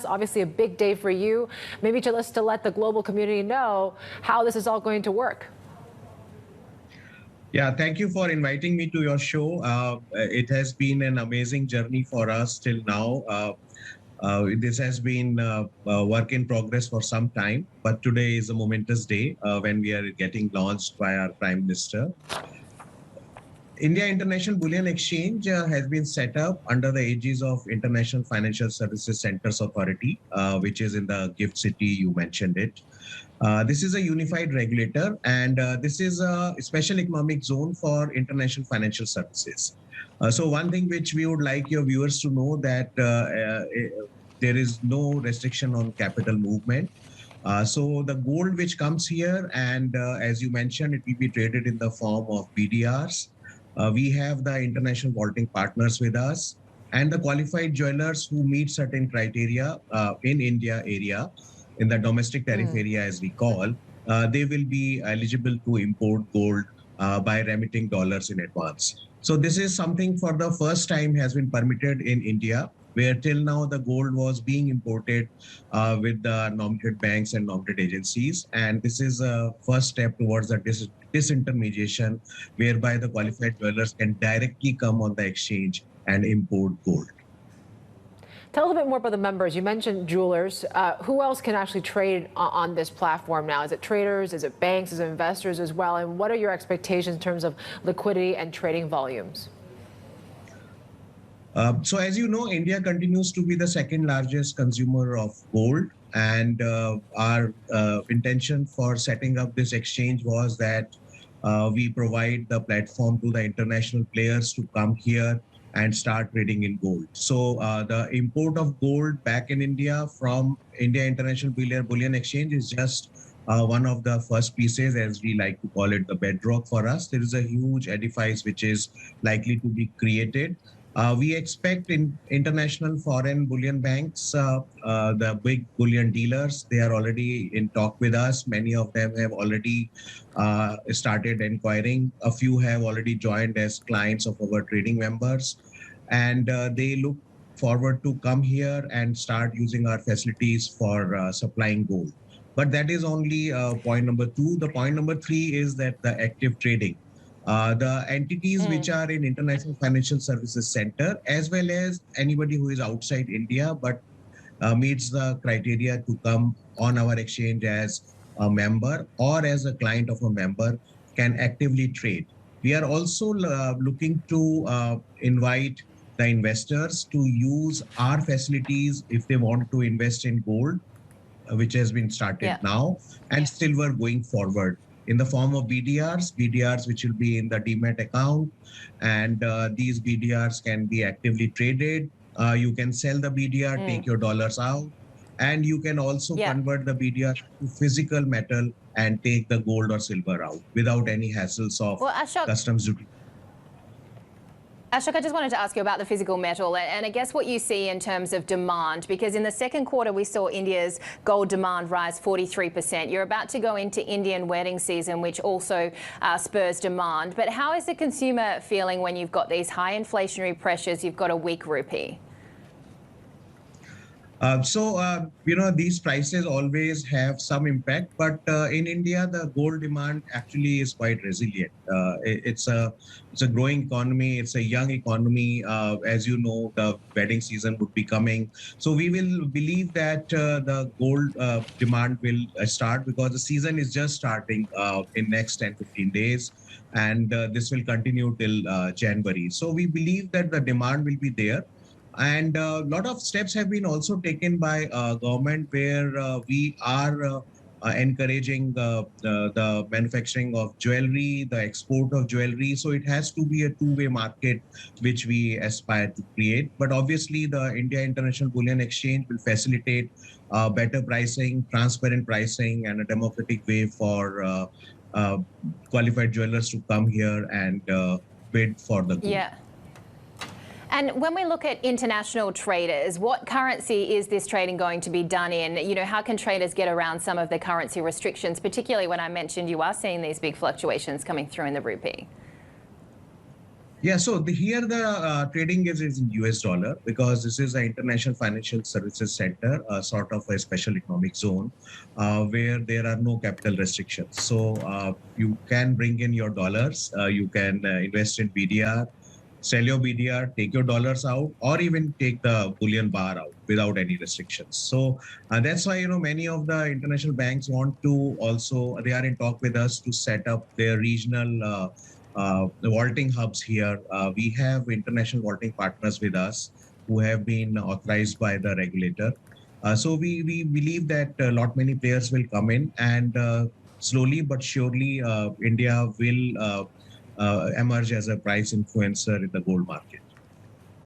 It's obviously a big day for you. Maybe to let the global community know how this is all going to work. Yeah, thank you for inviting me to your show. It has been an amazing journey for us till now. This has been a work in progress for some time, but today is a momentous day when we are getting launched by our Prime Minister. India International Bullion Exchange has been set up under the aegis of International Financial Services Centers Authority, which is in the gift city, you mentioned it. This is a unified regulator, and this is a special economic zone for international financial services. So one thing which we would like your viewers to know that there is no restriction on capital movement. So the gold which comes here, and as you mentioned, it will be traded in the form of BDRs. We have the international vaulting partners with us and the qualified jewelers who meet certain criteria in India area, in the domestic tariff area as we call, they will be eligible to import gold by remitting dollars in advance. So this is something for the first time has been permitted in India, where till now the gold was being imported with the nominated banks and nominated agencies. And this is a first step towards the disintermediation, whereby the qualified jewelers can directly come on the exchange and import gold. Tell a little bit more about the members. You mentioned jewelers. Who else can actually trade on this platform now? Is it traders? Is it banks? Is it investors as well? And what are your expectations in terms of liquidity and trading volumes? So as you know, India continues to be the second largest consumer of gold. And our intention for setting up this exchange was that we provide the platform to the international players to come here and start trading in gold. So the import of gold back in India from India International Bullion Exchange is just one of the first pieces, as we like to call it, the bedrock for us. There is a huge edifice which is likely to be created. We expect international foreign bullion banks, the big bullion dealers, they are already in talk with us. Many of them have already started inquiring. A few have already joined as clients of our trading members. And they look forward to come here and start using our facilities for supplying gold. But that is only point number two. The point number three is that the active trading. The entities which are in International Financial Services Center, as well as anybody who is outside India but meets the criteria to come on our exchange as a member or as a client of a member, can actively trade. We are also looking to invite the investors to use our facilities if they want to invest in gold, which has been started now, and silver going forward, in the form of BDRs which will be in the demat account. And these BDRs can be actively traded. You can sell the BDR, take your dollars out, and you can also convert the BDR to physical metal and take the gold or silver out without any hassles of customs duty. Ashok, I just wanted to ask you about the physical metal and I guess what you see in terms of demand, because in the second quarter we saw India's gold demand rise 43%. You're about to go into Indian wedding season, which also spurs demand. But how is the consumer feeling when you've got these high inflationary pressures, you've got a weak rupee? These prices always have some impact, but in India, the gold demand actually is quite resilient. It's a growing economy. It's a young economy. As you know, the wedding season would be coming. So we will believe that the gold demand will start, because the season is just starting in next 10-15 days. And this will continue till January. So we believe that the demand will be there. And a lot of steps have been also taken by government, where we are encouraging the manufacturing of jewelry, the export of jewelry. So it has to be a two-way market, which we aspire to create. But obviously, the India International Bullion Exchange will facilitate better pricing, transparent pricing, and a democratic way for qualified jewelers to come here and bid for the gold. And when we look at international traders, what currency is this trading going to be done in? You know, how can traders get around some of the currency restrictions, particularly when I mentioned you are seeing these big fluctuations coming through in the rupee? Yeah, so here the trading is in US dollar because this is an international financial services center, sort of a special economic zone where there are no capital restrictions. So you can bring in your dollars, you can invest in BDR, sell your BDR, take your dollars out, or even take the bullion bar out without any restrictions. So that's why many of the international banks want to also they are in talk with us to set up their regional vaulting hubs here. We have international vaulting partners with us who have been authorized by the regulator. So we believe that a lot many players will come in and slowly but surely India will emerge as a price influencer in the gold market.